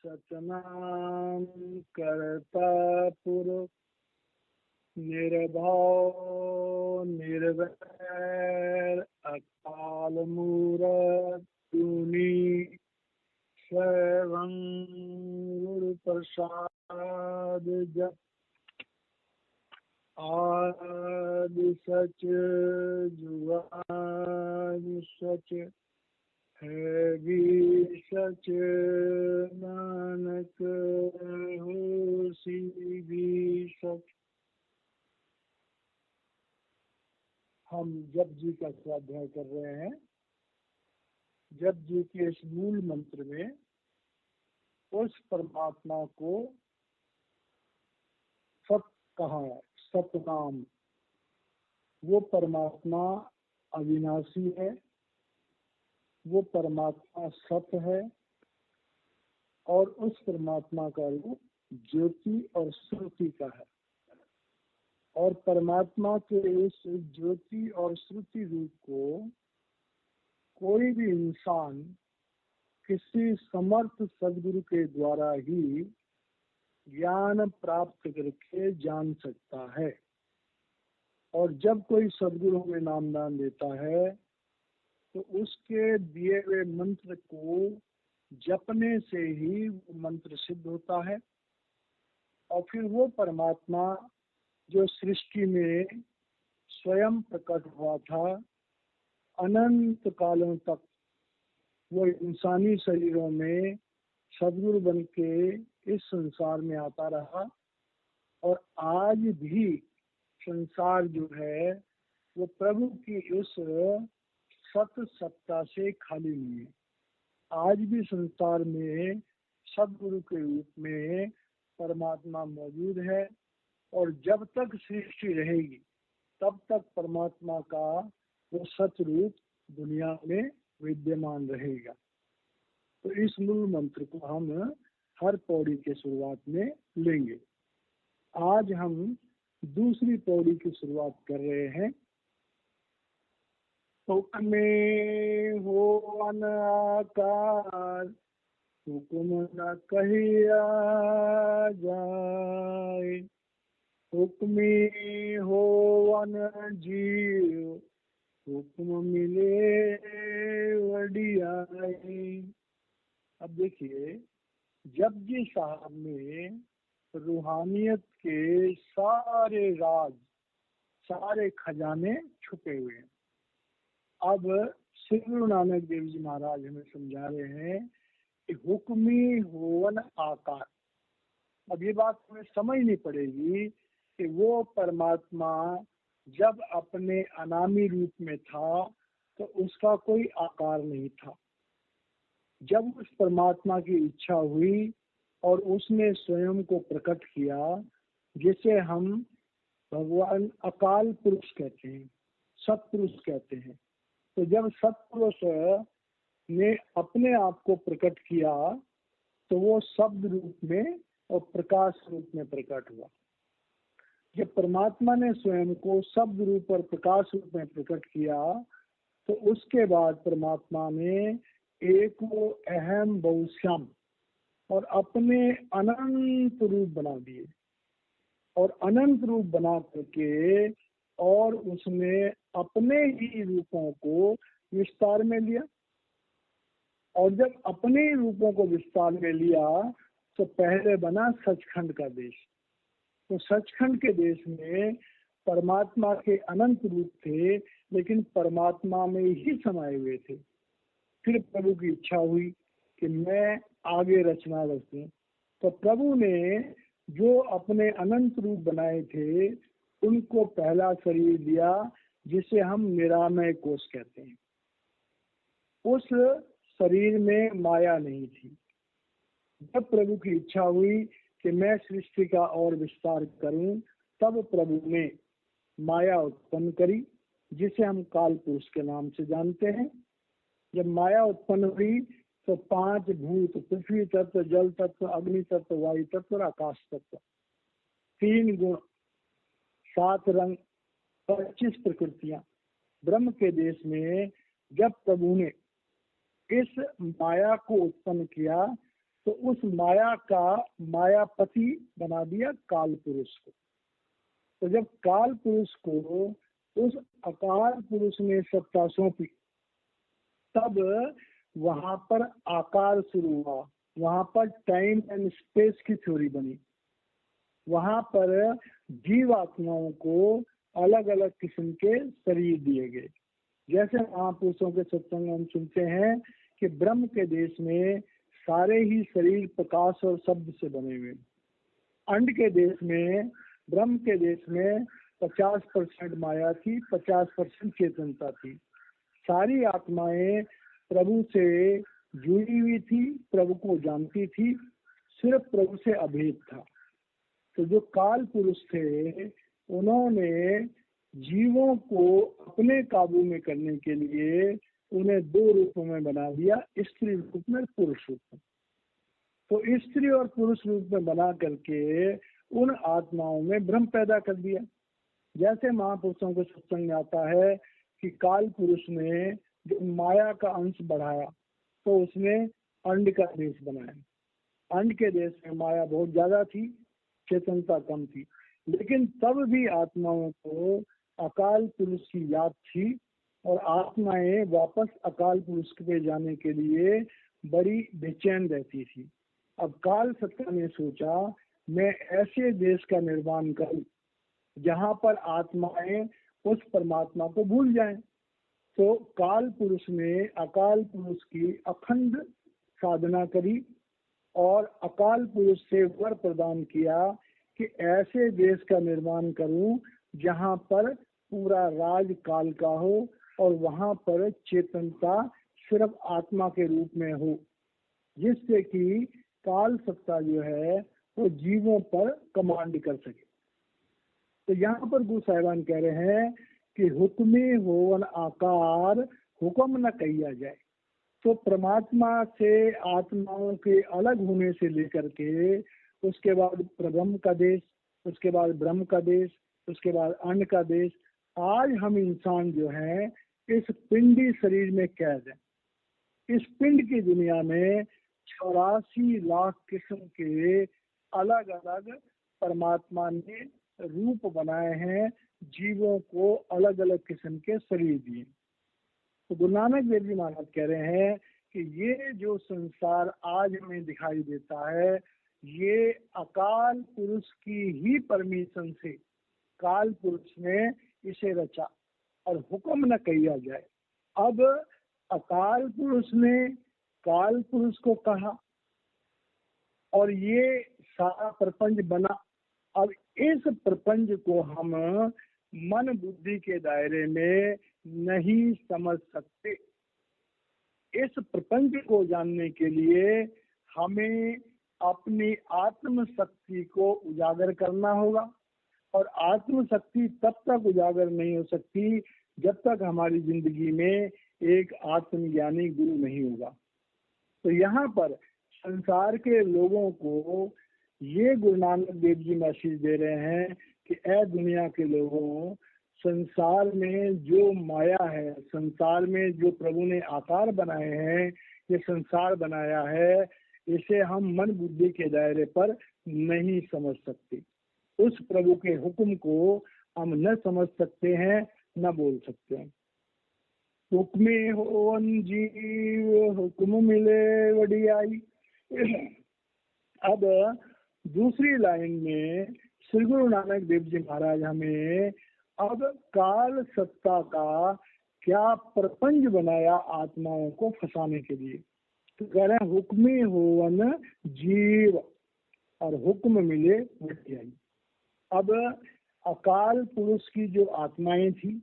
सतनाम करता पुरुष निर्भव निर्वैर अकाल मूरत तूनी शैवं गुरु प्रसाद जप आदि सच जुगादि सच है भी सच नानक होसी भी सच। हम जप जी का स्वाध्याय कर रहे हैं। जप जी के इस मूल मंत्र में उस परमात्मा को सत कहा है, सतनाम। वो परमात्मा अविनाशी है, वो परमात्मा सत है और उस परमात्मा का रूप ज्योति और श्रुति का है। और परमात्मा के इस ज्योति और श्रुति रूप को कोई भी इंसान किसी समर्थ सदगुरु के द्वारा ही ज्ञान प्राप्त करके जान सकता है। और जब कोई सदगुरु में नामदान देता है तो उसके दिए हुए मंत्र को जपने से ही वो मंत्र सिद्ध होता है। और फिर वो परमात्मा जो सृष्टि में स्वयं प्रकट हुआ था, अनंत कालों तक वो इंसानी शरीरों में सदगुरु बन के इस संसार में आता रहा। और आज भी संसार जो है वो प्रभु की उस सत सत्ता से खाली नहीं है। आज भी संसार में सदगुरु के रूप में परमात्मा मौजूद है। और जब तक सृष्टि रहेगी तब तक परमात्मा का वो सत रूप दुनिया में विद्यमान रहेगा। तो इस मूल मंत्र को हम हर पौड़ी के शुरुआत में लेंगे। आज हम दूसरी पौड़ी की शुरुआत कर रहे हैं। हुक्म हो अनाकार हुक्म न कहिया जाए, हुक्मी हो अन जीव हुक्म मिले वडियाई। अब देखिए, जपजी साहब में रूहानियत के सारे राज, सारे खजाने छुपे हुए हैं। अब श्री गुरु नानक देव जी महाराज हमें समझा रहे हैं कि हुक्मी होवन आकार। अब ये बात हमें समझनी पड़ेगी कि वो परमात्मा जब अपने अनामी रूप में था तो उसका कोई आकार नहीं था। जब उस परमात्मा की इच्छा हुई और उसने स्वयं को प्रकट किया, जिसे हम भगवान अकाल पुरुष कहते हैं, सत्पुरुष कहते हैं। तो जब सत्पुरुष ने अपने आप को प्रकट किया तो वो शब्द रूप में और प्रकाश रूप में प्रकट हुआ। जब परमात्मा ने स्वयं को शब्द रूप और प्रकाश रूप में प्रकट किया तो उसके बाद परमात्मा ने एक वो अहम बहुश्याम और अपने अनंत रूप बना दिए। और अनंत रूप बना करके और उसने अपने ही रूपों को विस्तार में लिया। और जब अपने ही रूपों को विस्तार में लिया तो पहले बना सचखंड का देश। तो सचखंड के देश में परमात्मा के अनंत रूप थे, लेकिन परमात्मा में ही समाये हुए थे। फिर प्रभु की इच्छा हुई कि मैं आगे रचना रचूं। तो प्रभु ने जो अपने अनंत रूप बनाए थे उनको पहला शरीर दिया, जिसे हम निरामय कोश कहते हैं। उस शरीर में माया नहीं थी। जब प्रभु की इच्छा हुई कि मैं सृष्टि का और विस्तार करूं, तब प्रभु ने माया उत्पन्न करी, जिसे हम काल पुरुष के नाम से जानते हैं। जब माया उत्पन्न हुई तो 5 भूत, पृथ्वी तत्व, जल तत्व, अग्नि तत्व, वायु तत्व और आकाश तत्व, 3 गुण, 7 रंग, 25 प्रकृतियां ब्रह्म के देश में जब प्रभु ने इस माया को उत्पन्न किया तो उस माया का मायापति बना दिया काल पुरुष को। तो जब काल पुरुष को उस अकाल पुरुष ने सत्ता सौंपी, तब वहां पर आकार शुरू हुआ, वहां पर टाइम एंड स्पेस की थ्योरी बनी, वहां पर जीवात्माओं को अलग अलग किस्म के शरीर दिए गए। जैसे महापुरुषों के सत्संग हम सुनते हैं कि ब्रह्म के देश में सारे ही शरीर प्रकाश और शब्द से बने हुए, अंड के देश में, ब्रह्म के देश में 50% माया थी, 50% चेतनता थी। सारी आत्माएं प्रभु से जुड़ी हुई थी, प्रभु को जानती थी, सिर्फ प्रभु से अभेद था। तो जो काल पुरुष थे उन्होंने जीवों को अपने काबू में करने के लिए उन्हें दो रूपों में बना दिया, स्त्री रूप में, पुरुष रूप में। तो स्त्री और पुरुष रूप में बना करके उन आत्माओं में भ्रम पैदा कर दिया। जैसे महापुरुषों के सत्संग में आता है कि काल पुरुष ने जो माया का अंश बढ़ाया तो उसने अंड का देश बनाया। अंड के देश में माया बहुत ज्यादा थी, चेतनता कम थी, लेकिन तब भी आत्माओं को अकाल पुरुष की याद थी और आत्माएं वापस अकाल पुरुष पे जाने के लिए बड़ी बेचैन रहती थी। अब काल सत्ता ने सोचा मैं ऐसे देश का निर्माण करूं जहां पर आत्माएं उस परमात्मा को भूल जाएं। तो काल पुरुष ने अकाल पुरुष की अखंड साधना करी और अकाल पुरुष से वर प्रदान किया कि ऐसे देश का निर्माण करूं जहां पर पूरा राज काल का हो और वहां पर चेतनता सिर्फ आत्मा के रूप में हो, जिससे कि काल सत्ता जो है वो जीवों पर कमांड कर सके। तो यहाँ पर गुरु साहिबान कह रहे हैं कि हुक्मे होवन आकार हुक्म न कहिया जाए। तो परमात्मा से आत्माओं के अलग होने से लेकर के उसके बाद प्रब्रह्म का देश, उसके बाद ब्रह्म का देश, उसके बाद अन्न का देश, आज हम इंसान जो हैं इस पिंडी शरीर में कैद हैं। इस पिंड की दुनिया में 84 लाख किस्म के अलग अलग परमात्मा ने रूप बनाए हैं, जीवों को अलग अलग किस्म के शरीर दिए। तो गुरु नानक देव जी महाराज कह रहे हैं कि ये जो संसार आज हमें दिखाई देता है ये अकाल पुरुष की ही परमिशन से काल पुरुष ने इसे रचा और हुक्म न किया जाए। अब अकाल पुरुष ने काल पुरुष को कहा और ये सारा प्रपंच बना। अब इस प्रपंच को हम मन बुद्धि के दायरे में नहीं समझ सकते। इस प्रपंच को जानने के लिए हमें अपनी आत्म शक्ति को उजागर करना होगा और आत्म शक्ति तब तक उजागर नहीं हो सकती जब तक हमारी जिंदगी में एक आत्मज्ञानी गुरु नहीं होगा। तो यहाँ पर संसार के लोगों को ये गुरु नानक देव जी मैसेज दे रहे हैं कि ऐ दुनिया के लोगों, संसार में जो माया है, संसार में जो प्रभु ने आकार बनाए हैं, ये संसार बनाया है, इसे हम मन बुद्धि के दायरे पर नहीं समझ सकते। उस प्रभु के हुक्म को हम न समझ सकते हैं, न बोल सकते हैं। हुक्मे होवन जीव हुक्म मिले वडियाई। अब दूसरी लाइन में श्री गुरु नानक देव जी महाराज हमें अब काल सत्ता का क्या प्रपंच बनाया आत्माओं को फंसाने के लिए। तो कह रहे हैं हुक्मे होवन जीव और हुक्म मिले वडियाई। अब अकाल पुरुष की जो आत्माएं थी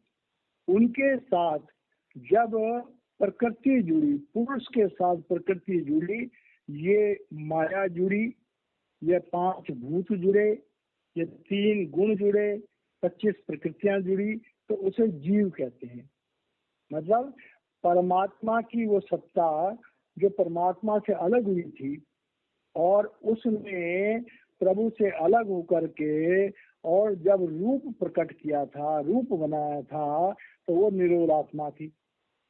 उनके साथ जब प्रकृति जुड़ी, पुरुष के साथ प्रकृति जुड़ी, ये माया जुड़ी, ये 5 भूत जुड़े, ये 3 गुण जुड़े, 25 प्रकृतियां जुड़ी, तो उसे जीव कहते हैं। मतलब परमात्मा की वो सत्ता जो परमात्मा से अलग हुई थी और उसने प्रभु से अलग होकर के और जब रूप प्रकट किया था, रूप बनाया था, तो वो निरोल आत्मा थी।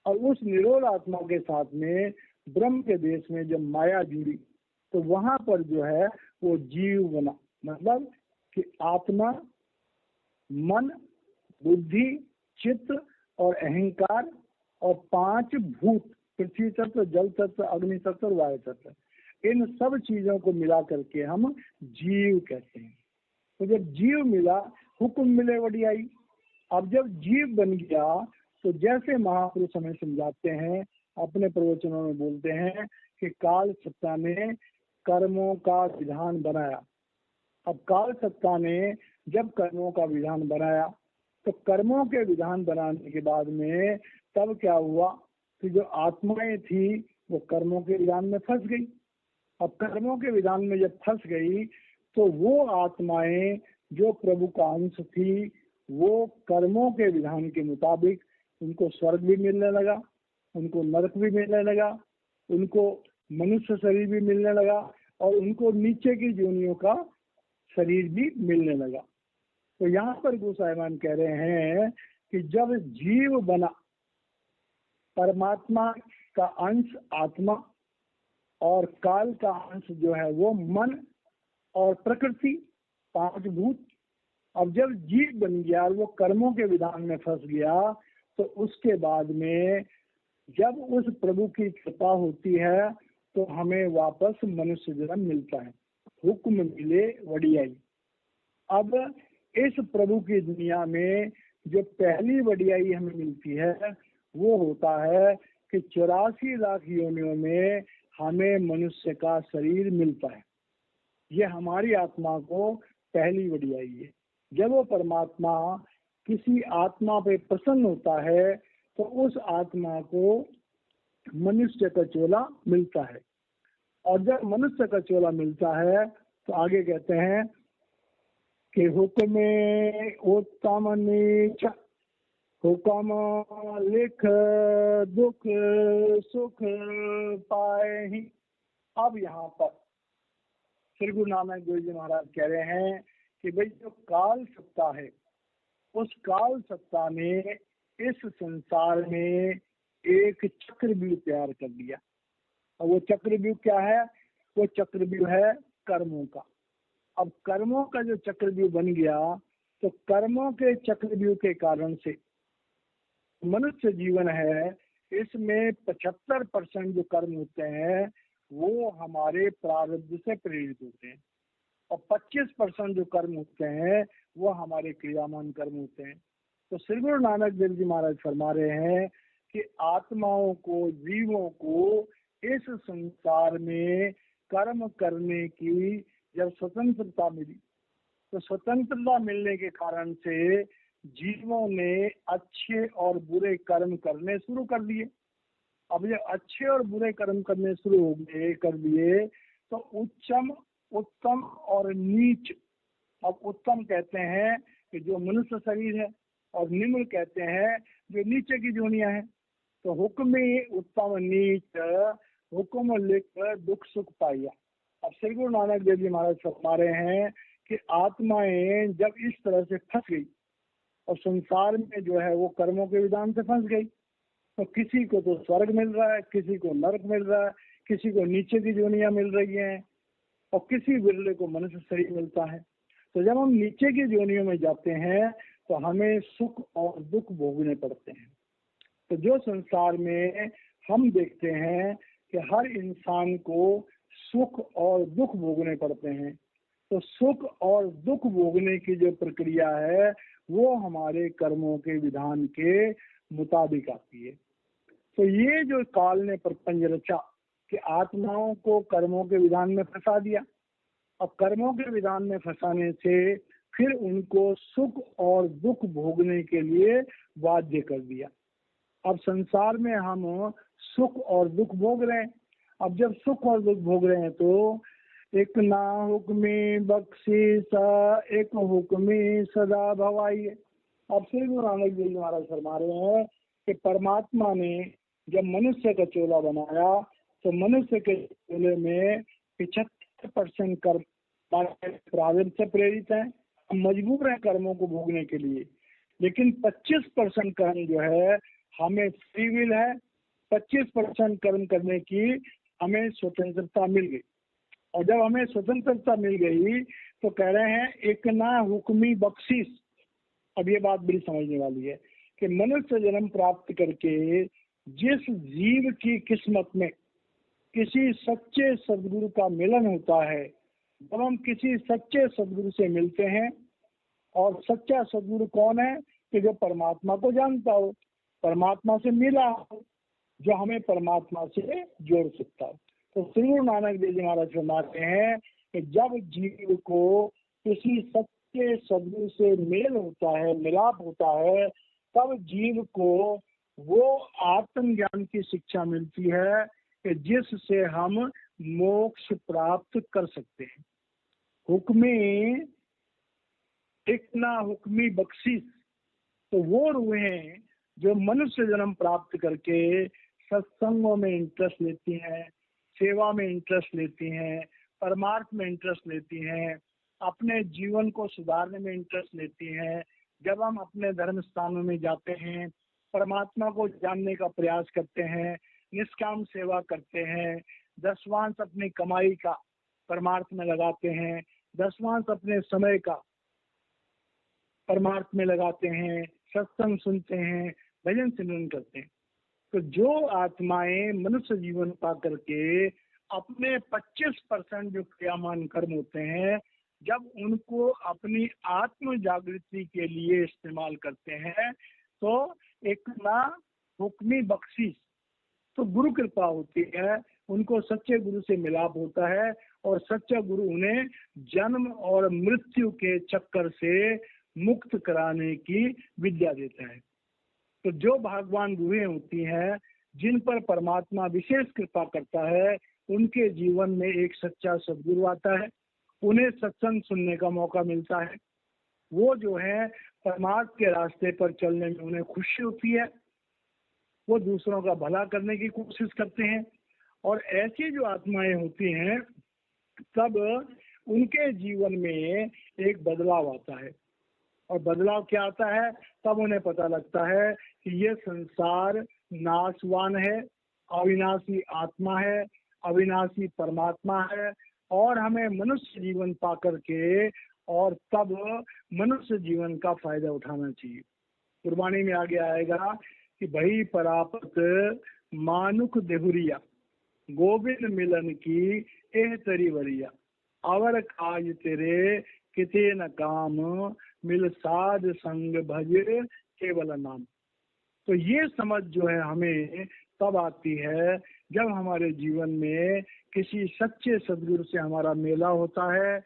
और उस निरोल आत्मा के साथ में ब्रह्म के देश में जब माया जुड़ी तो वहां पर जो है वो जीव बना, मतलब कि आत्मा, मन, बुद्धि, चित्त और अहंकार और 5 भूत, पृथ्वी तत्व, जल तत्व, अग्नि तत्व और वायु तत्व, इन सब चीजों को मिला करके हम जीव कहते हैं। तो जब जीव मिला, हुक्म मिले वडियाई। अब जब जीव बन गया तो जैसे महापुरुष हमें समझाते हैं, अपने प्रवचनों में बोलते हैं कि काल सत्ता ने कर्मों का विधान बनाया। अब काल सत्ता ने जब कर्मों का विधान बनाया तो कर्मों के विधान बनाने के बाद में तब क्या हुआ कि जो आत्माएं थी वो कर्मों के विधान में फंस गई। अब कर्मों के विधान में जब फंस गई तो वो आत्माएं जो प्रभु का अंश थी, वो कर्मों के विधान के मुताबिक उनको स्वर्ग भी मिलने लगा, उनको नरक भी मिलने लगा, उनको मनुष्य शरीर भी मिलने लगा और उनको नीचे की योनियों का शरीर भी मिलने लगा। तो यहाँ पर गोसाईमान कह रहे हैं कि जब जीव बना, परमात्मा का अंश आत्मा और काल का अंश जो है वो मन और प्रकृति, 5 भूत। अब जब जीव बन गया और वो कर्मों के विधान में फंस गया तो उसके बाद में जब उस प्रभु की कृपा होती है तो हमें वापस मनुष्य जन्म मिलता है, हुक्म मिले वडियाई। अब इस प्रभु की दुनिया में जो पहली वडियाई हमें मिलती है वो होता है कि 84 लाख योनियों में हमें मनुष्य का शरीर मिलता है। ये हमारी आत्मा को पहली वडियाई है। जब वो परमात्मा किसी आत्मा पे प्रसन्न होता है तो उस आत्मा को मनुष्य का चोला मिलता है, और जब मनुष्य का चोला मिलता है तो आगे कहते हैं कि हुक्म उत्तम नीच, हुक्म लिख दुख सुख पाए ही। अब यहाँ पर श्री गुरु नानक देव जी महाराज कह रहे हैं कि भाई जो काल सत्ता है, उस काल सत्ता ने इस संसार में एक चक्रव्यूह तैयार कर दिया। और वो चक्रव्यूह क्या है? वो चक्रव्यूह है कर्मों का। अब कर्मों का जो चक्रव्यूह बन गया तो कर्मों के चक्रव्यूह के कारण से मनुष्य जीवन है, इसमें 75% जो कर्म होते हैं वो हमारे प्रारब्ध से प्रेरित होते हैं और 25% जो कर्म होते हैं वो हमारे क्रियामान कर्म होते हैं। तो श्री गुरु नानक देव जी महाराज फरमा रहे हैं कि आत्माओं को, जीवों को इस संसार में कर्म करने की जब स्वतंत्रता मिली तो स्वतंत्रता मिलने के कारण से जीवों ने अच्छे और बुरे कर्म करने शुरू कर दिए। अब जब अच्छे और बुरे कर्म करने शुरू हो गए कर दिए तो उच्चम, उत्तम और नीच। अब उत्तम कहते हैं कि जो मनुष्य शरीर है और निम्न कहते हैं जो नीचे की जोनियां हैं। तो हुक्म उत्तम नीच, हुक्म लिख दुख सुख पाइया। अब श्री गुरु नानक देव जी महाराज फरमा रहे हैं कि आत्माएं जब इस तरह से फंस गई और संसार में जो है वो कर्मों के विधान से फंस गई, तो किसी को तो स्वर्ग मिल रहा है, किसी को नरक मिल रहा है, किसी को नीचे की जोनियां मिल रही हैं और किसी बिरले को मनुष्य शरीर मिलता है। तो जब हम नीचे की जोनियों में जाते हैं तो हमें सुख और दुख भोगने पड़ते हैं। तो जो संसार में हम देखते हैं कि हर इंसान को सुख और दुख भोगने पड़ते हैं, तो सुख और दुख भोगने की जो प्रक्रिया है वो हमारे कर्मों के विधान के मुताबिक आती है। तो ये जो काल ने प्रपंच रचा कि आत्माओं को कर्मों के विधान में फंसा दिया, अब कर्मों के विधान में फंसाने से फिर उनको सुख और दुख भोगने के लिए बाध्य कर दिया। अब संसार में हम सुख और दुख भोग रहे हैं। अब जब सुख और दुख भोग रहे हैं तो एक ना हुक्मी बख्शीस, एक हुक्मी सदा भवाई। अब श्री गुरु नानक देव जी महाराज फरमा रहे हैं कि परमात्मा ने जब मनुष्य का चोला बनाया तो मनुष्य के चोले में 75% कर्म प्रारब्ध से प्रेरित है, मजबूर है कर्मों को भोगने के लिए, लेकिन 25% कर्म जो है हमें फ्री विल है। 25% कर्म करने की हमें स्वतंत्रता मिल गई। और जब हमें स्वतंत्रता मिल गई तो कह रहे हैं एक ना हुक्मी बख्शिश। अब ये बात बड़ी समझने वाली है कि मनुष्य जन्म प्राप्त करके जिस जीव की किस्मत में किसी सच्चे सदगुरु का मिलन होता है, जब हम किसी सच्चे सदगुरु से मिलते हैं, और सच्चा सदगुरु कौन है कि जो परमात्मा को जानता हो, परमात्मा से मिला हो, जो हमें परमात्मा से जोड़ सकता हो। तो श्री गुरु नानक देव जी महाराज फरमाते हैं कि जब जीव को किसी सच्चे सदगुरु से मेल होता है, मिलाप होता है, तब जीव को वो आत्मज्ञान की शिक्षा मिलती है कि जिससे हम मोक्ष प्राप्त कर सकते हैं। हुक्मी एक ना हुक्मी बख्शिश, तो वो रूहें हैं जो मनुष्य जन्म प्राप्त करके सत्संगों में इंटरेस्ट लेती हैं, सेवा में इंटरेस्ट लेती हैं, परमार्थ में इंटरेस्ट लेती हैं, अपने जीवन को सुधारने में इंटरेस्ट लेती हैं। जब हम अपने धर्म स्थानों में जाते हैं, परमात्मा को जानने का प्रयास करते हैं, निष्काम सेवा करते हैं, दसवांश अपनी कमाई का परमार्थ में लगाते हैं, दसवांश अपने समय का परमार्थ में लगाते हैं, सत्संग सुनते हैं, भजन सिमरन करते हैं, तो जो आत्माएं मनुष्य जीवन पा करके अपने 25% जो क्रियामान कर्म होते हैं, जब उनको अपनी आत्म जागृति के लिए इस्तेमाल करते हैं, तो एक ना हुक्मी बख्शिश, तो गुरु कृपा होती है, उनको सच्चे गुरु से मिलाप होता है और सच्चा गुरु उन्हें जन्म और मृत्यु के चक्कर से मुक्त कराने की विद्या देता है। तो जो भगवान गुरुएं होती हैं, जिन पर परमात्मा विशेष कृपा करता है, उनके जीवन में एक सच्चा सदगुरु आता है, उन्हें सत्संग सुनने का मौका मिलता है। वो जो है परमार्थ के रास्ते पर चलने में उन्हें खुशी होती है, वो दूसरों का भला करने की कोशिश करते हैं। और ऐसी जो आत्माएं होती हैं, तब उनके जीवन में एक बदलाव आता है। और बदलाव क्या आता है? तब उन्हें पता लगता है कि ये संसार नाशवान है, अविनाशी आत्मा है, अविनाशी परमात्मा है, और हमें मनुष्य जीवन पा करके और तब मनुष्य जीवन का फायदा उठाना चाहिए। कुर्बानी में आगे आएगा कि भई परापत मानुख देहुरिया, गोविंद मिलन की एह तरी वरिया, अवर काज तेरे किते न काम, मिल साध संग भज केवल नाम। तो ये समझ जो है हमें तब आती है जब हमारे जीवन में किसी सच्चे सदगुरु से हमारा मेला होता है,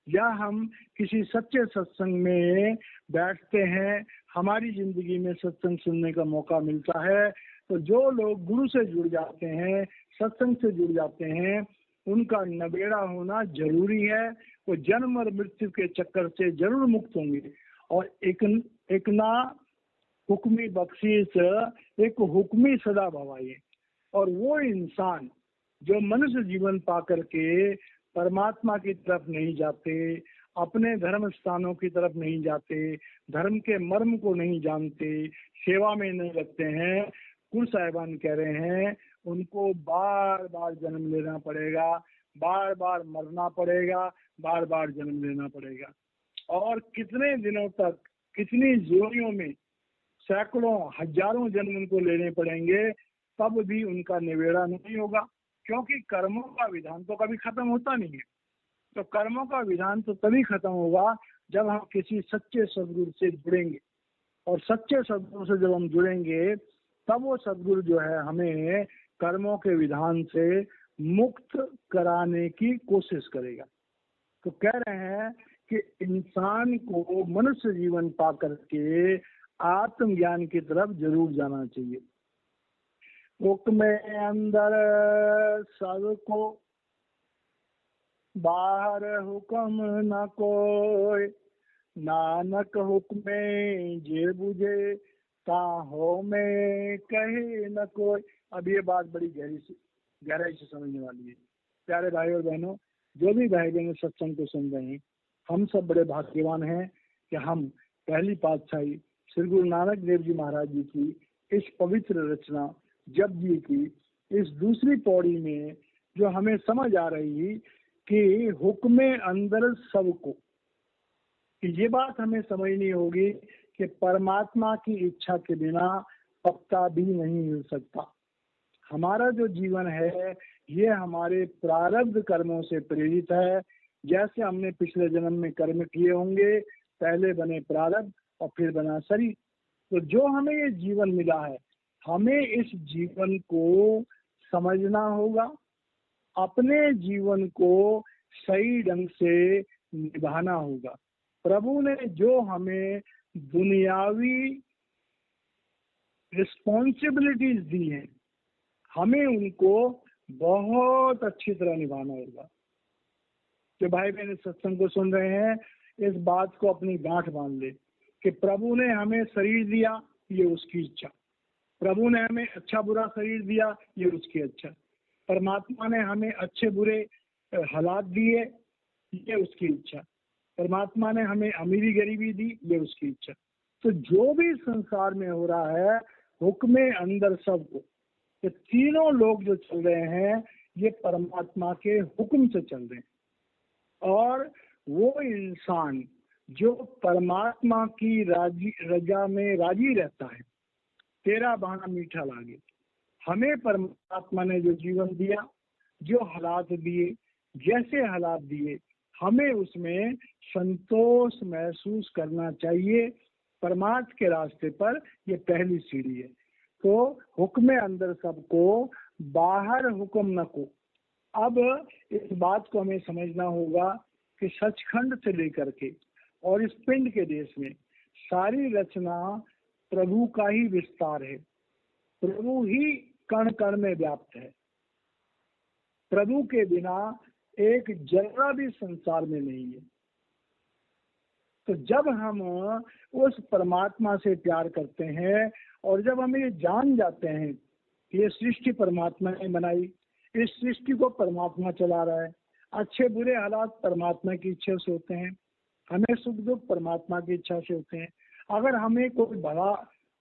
या हम किसी सच्चे सत्संग में बैठते हैं, हमारी जिंदगी में सत्संग सुनने का मौका मिलता है। तो जो लोग गुरु से जुड़ जाते हैं, सत्संग से जुड़ जाते हैं, उनका नबेड़ा होना जरूरी है। वो जन्म और मृत्यु के चक्कर से जरूर मुक्त होंगे। और एक ना हुक्मी बख्शीश, एक हुक्मी सदा भवाई। और वो इंसान जो मनुष्य जीवन पा करके परमात्मा की तरफ नहीं जाते, अपने धर्म स्थानों की तरफ नहीं जाते, धर्म के मर्म को नहीं जानते, सेवा में नहीं लगते हैं, गुरु साहिबान कह रहे हैं उनको बार बार जन्म लेना पड़ेगा, बार बार मरना पड़ेगा, बार बार जन्म लेना पड़ेगा। और कितने दिनों तक, कितनी जोड़ियों में, सैकड़ों हजारों जन्म उनको लेने पड़ेंगे, तब भी उनका निवेड़ा नहीं होगा, क्योंकि कर्मों का विधान तो कभी खत्म होता नहीं है। तो कर्मों का विधान तो तभी खत्म होगा जब हम किसी सच्चे सदगुरु से जुड़ेंगे। और सच्चे सदगुरु से जब हम जुड़ेंगे, तब वो सदगुरु जो है हमें कर्मों के विधान से मुक्त कराने की कोशिश करेगा। तो कह रहे हैं कि इंसान को मनुष्य जीवन पा करके आत्मज्ञान की तरफ जरूर जाना चाहिए। हुक्म अंदर सबको, बाहर हुक्म न कोई, नानक हुक्मे जे बुझे, ताहो में कहे न कोई। अब ये बात बड़ी गहराई से समझने वाली है। प्यारे भाई और बहनों, जो भी भाई बहन सत्संग को सुन रहे हैं, हम सब बड़े भाग्यवान हैं कि हम पहली पातशाही श्री गुरु नानक देव जी महाराज जी की इस पवित्र रचना जप जी की इस दूसरी पौड़ी में जो हमें समझ आ रही कि हुक्म अंदर सबको, ये बात हमें समझनी होगी कि परमात्मा की इच्छा के बिना पत्ता भी नहीं मिल सकता। हमारा जो जीवन है ये हमारे प्रारब्ध कर्मों से प्रेरित है। जैसे हमने पिछले जन्म में कर्म किए होंगे, पहले बने प्रारब्ध और फिर बना शरीर। तो जो हमें ये जीवन मिला है, हमें इस जीवन को समझना होगा, अपने जीवन को सही ढंग से निभाना होगा। प्रभु ने जो हमें दुनियावी रिस्पॉन्सिबिलिटीज दी हैं, हमें उनको बहुत अच्छी तरह निभाना होगा। जो भाई बहन सत्संग को सुन रहे हैं, इस बात को अपनी गांठ बांध ले कि प्रभु ने हमें शरीर दिया, ये उसकी इच्छा। प्रभु ने हमें अच्छा बुरा शरीर दिया, ये उसकी इच्छा। परमात्मा ने हमें अच्छे बुरे हालात दिए, ये उसकी इच्छा। परमात्मा ने हमें अमीरी गरीबी दी, ये उसकी इच्छा। तो जो भी संसार में हो रहा है, हुक्म अंदर सबको, ये तीनों लोग जो चल रहे हैं ये परमात्मा के हुक्म से चल रहे हैं। और वो इंसान जो परमात्मा की रजा में राजी रहता है, तेरा बहाना मीठा लागे। हमें परमात्मा ने जो जीवन दिया, जो हालात दिए, जैसे हालात दिए, हमें उसमें संतोष महसूस करना चाहिए। परमात्मा के रास्ते पर ये पहली सीढ़ी है। तो हुक्म अंदर सबको, बाहर हुक्म न को। अब इस बात को हमें समझना होगा कि सचखंड से लेकर के और इस पिंड के देश में सारी रचना प्रभु का ही विस्तार है। प्रभु ही कण कण में व्याप्त है। प्रभु के बिना एक जरा भी संसार में नहीं है। तो जब हम उस परमात्मा से प्यार करते हैं और जब हम ये जान जाते हैं कि ये सृष्टि परमात्मा ने बनाई, इस सृष्टि को परमात्मा चला रहा है, अच्छे बुरे हालात परमात्मा की इच्छा से होते हैं, हमें सुख दुख परमात्मा की इच्छा से होते हैं, अगर हमें कोई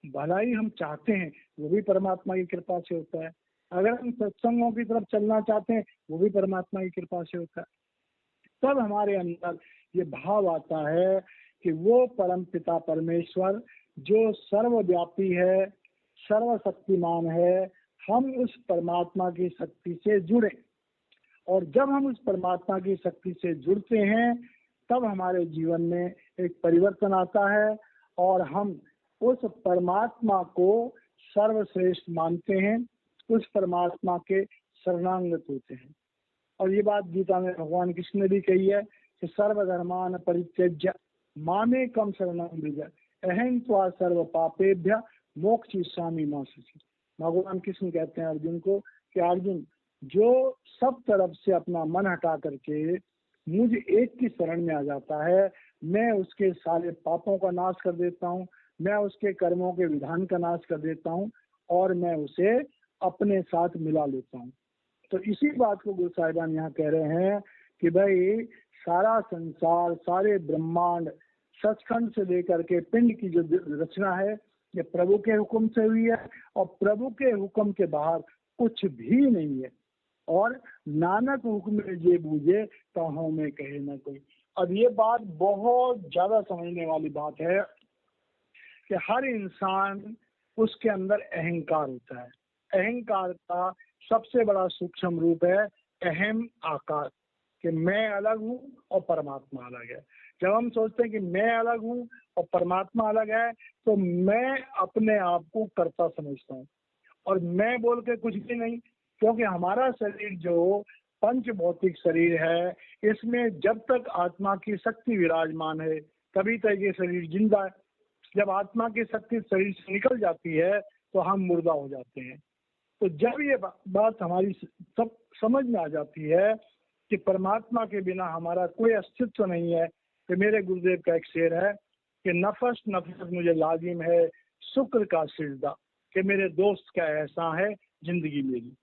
भलाई हम चाहते हैं वो भी परमात्मा की कृपा से होता है, अगर हम सत्संगों की तरफ चलना चाहते हैं वो भी परमात्मा की कृपा से होता है। तब हमारे अंदर ये भाव आता है कि वो परम पिता परमेश्वर जो सर्वव्यापी है, सर्वशक्तिमान है, हम उस परमात्मा की शक्ति से जुड़े। और जब हम उस परमात्मा की शक्ति से जुड़ते हैं तब हमारे जीवन में एक परिवर्तन आता है और हम उस परमात्मा को सर्वश्रेष्ठ मानते हैं, उस परमात्मा के शरणागत होते हैं। और ये बात गीता में भगवान कृष्ण ने भी कही है कि सर्वधर्मान परित्यज्य मामेकं शरणं व्रज अहं त्वा सर्व पापेभ्य मोक्षयिष्यामि मा शुचि। भगवान कृष्ण कहते हैं अर्जुन को कि अर्जुन, जो सब तरफ से अपना मन हटा करके मुझ एक की शरण में आ जाता है, मैं उसके सारे पापों का नाश कर देता हूँ, मैं उसके कर्मों के विधान का नाश कर देता हूँ और मैं उसे अपने साथ मिला लेता हूँ। तो इसी बात को गुरु साहिबान यहाँ कह रहे हैं कि भाई सारा संसार, सारे ब्रह्मांड, सचखंड से लेकर के पिंड की जो रचना है ये प्रभु के हुक्म से हुई है और प्रभु के हुक्म के बाहर कुछ भी नहीं है। और नानक हुक्म ये बूझे तो में कहे ना कोई। अब ये बात बहुत ज्यादा समझने वाली बात है कि हर इंसान, उसके अंदर अहंकार होता है। अहंकार का सबसे बड़ा सूक्ष्म रूप है अहम आकार, कि मैं अलग हूँ और परमात्मा अलग है। जब हम सोचते हैं कि मैं अलग हूँ और परमात्मा अलग है तो मैं अपने आप को कर्ता समझता हूँ और मैं बोल के कुछ भी नहीं, क्योंकि हमारा शरीर जो पंच भौतिक शरीर है इसमें जब तक आत्मा की शक्ति विराजमान है तभी तक ये शरीर जिंदा है। जब आत्मा की शक्ति शरीर से निकल जाती है तो हम मुर्दा हो जाते हैं। तो जब ये बात हमारी सब समझ में आ जाती है कि परमात्मा के बिना हमारा कोई अस्तित्व नहीं है, तो मेरे गुरुदेव का एक शेर है कि नफस नफस मुझे लाजिम है शुक्र का सिजदा, कि मेरे दोस्त का ऐसा है जिंदगी मेरी।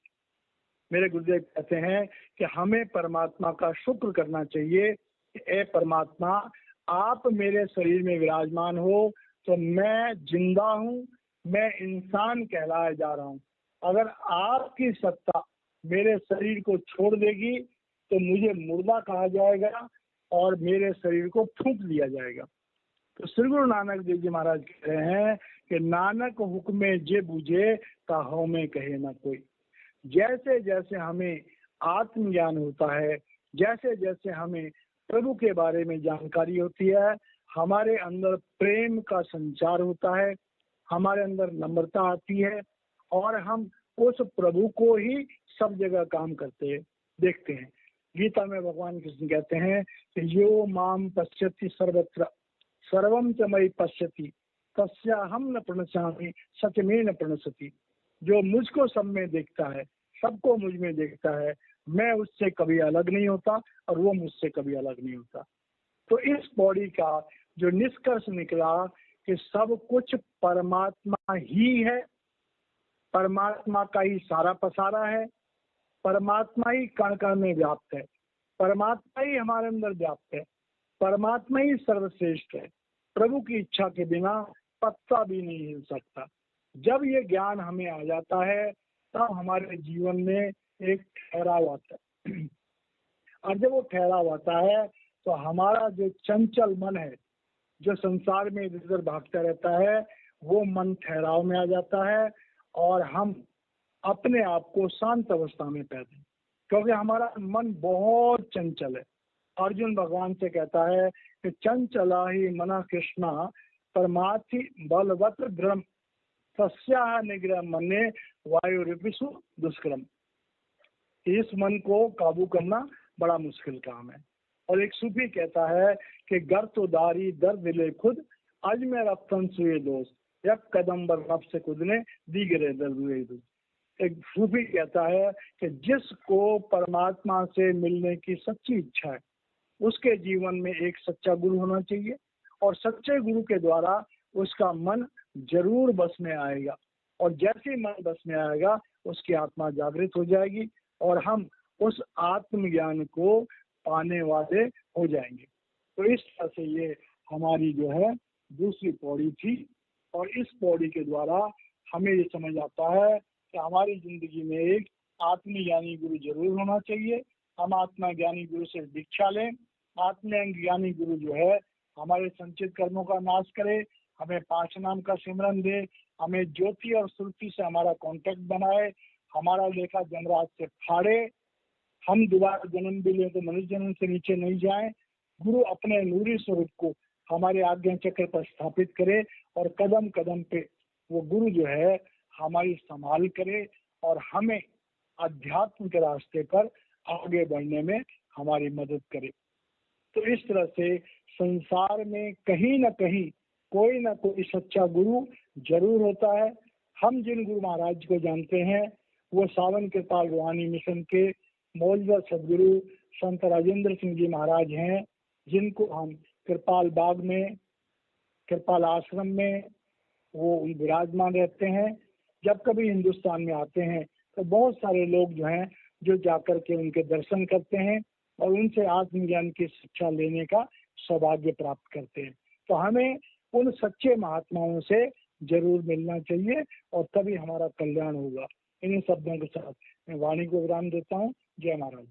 मेरे गुरुदेव कहते हैं कि हमें परमात्मा का शुक्र करना चाहिए कि ए परमात्मा, आप मेरे शरीर में विराजमान हो तो मैं जिंदा हूँ, मैं इंसान कहलाया जा रहा हूँ। अगर आपकी सत्ता मेरे शरीर को छोड़ देगी तो मुझे मुर्दा कहा जाएगा और मेरे शरीर को फूंक दिया जाएगा। तो श्री गुरु नानक देव जी महाराज कह रहे हैं कि नानक हुक्मे जे बूझे ताहो में कहे ना कोई। जैसे जैसे हमें आत्मज्ञान होता है, जैसे जैसे हमें प्रभु के बारे में जानकारी होती है, हमारे अंदर प्रेम का संचार होता है, हमारे अंदर नम्रता आती है और हम उस प्रभु को ही सब जगह काम करते देखते हैं। गीता में भगवान कृष्ण कहते हैं कि यो माम पश्यति सर्वत्र सर्वम च मयि पश्यति तस्याहम न प्रणश्यामि सच में न प्रणश्यति। जो मुझको सब में देखता है, सबको मुझ में देखता है, मैं उससे कभी अलग नहीं होता और वो मुझसे कभी अलग नहीं होता। तो इस पौड़ी का जो निष्कर्ष निकला कि सब कुछ परमात्मा ही है, परमात्मा का ही सारा पसारा है, परमात्मा ही कण कण में व्याप्त है, परमात्मा ही हमारे अंदर व्याप्त है, परमात्मा ही सर्वश्रेष्ठ है। प्रभु की इच्छा के बिना पत्ता भी नहीं हिल सकता। जब ये ज्ञान हमें आ जाता है तब हमारे जीवन में एक ठहराव आता है, और जब वो ठहराव आता है तो हमारा जो चंचल मन है, जो संसार में इधर उधर भागता रहता है, वो मन ठहराव में आ जाता है और हम अपने आप को शांत अवस्था में पाते हैं, क्योंकि हमारा मन बहुत चंचल है। अर्जुन भगवान से कहता है कि चंचला ही मना कृष्णा परमार्थी बलवत दृढ़ तस्या निग्रह मने वायु रिपिसु दुष्कर्म। इस मन को काबू करना बड़ा मुश्किल काम है। और एक सूफी कहता है कि गर तो दारी दर्द ले खुद आज में रफ्तन सुए दोस्त एक कदम बर रब से खुद ने दीगरे दर्द। एक सूफी कहता है कि जिसको परमात्मा से मिलने की सच्ची इच्छा है उसके जीवन में एक सच्चा गुरु होना चाहिए, और सच्चे गुरु के द्वारा उसका मन जरूर बस में आएगा, और जैसे ही मन बस में आएगा उसकी आत्मा जागृत हो जाएगी और हम उस आत्मज्ञान को पाने वाले हो जाएंगे। तो इस तरह से ये हमारी जो है दूसरी पौड़ी थी, और इस पौड़ी के द्वारा हमें ये समझ आता है कि हमारी जिंदगी में एक आत्मज्ञानी गुरु जरूर होना चाहिए। हम आत्मा ज्ञानी गुरु से दीक्षा लें। आत्मज्ञानी गुरु जो है हमारे संचित कर्मों का नाश करे, हमें 5 नाम का सिमरन दे, हमें ज्योति और श्रुति से हमारा कांटेक्ट बनाए, हमारा लेखा जमराज से फाड़े, हम दोबारा जन्म भी लें तो मनुष्य जन्म से नीचे नहीं जाएं। गुरु अपने नूरी स्वरूप को हमारे आज्ञा चक्र पर स्थापित करे और कदम कदम पे वो गुरु जो है हमारी संभाल करे और हमें अध्यात्म के रास्ते पर आगे बढ़ने में हमारी मदद करे। तो इस तरह से संसार में कहीं ना कहीं कोई ना कोई सच्चा गुरु जरूर होता है। हम जिन गुरु महाराज को जानते हैं वो सावन कृपाल रूहानी मिशन के मौजूदा सदगुरु संत राजेंद्र सिंह जी महाराज हैं, जिनको हम कृपाल बाग में, कृपाल आश्रम में वो विराजमान रहते हैं। जब कभी हिंदुस्तान में आते हैं तो बहुत सारे लोग जो हैं जो जाकर के उनके दर्शन करते हैं और उनसे आत्मज्ञान की शिक्षा लेने का सौभाग्य प्राप्त करते हैं। तो हमें उन सच्चे महात्माओं से जरूर मिलना चाहिए और तभी हमारा कल्याण होगा। इन्हीं शब्दों के साथ मैं वाणी को विराम देता हूँ। जय महाराज।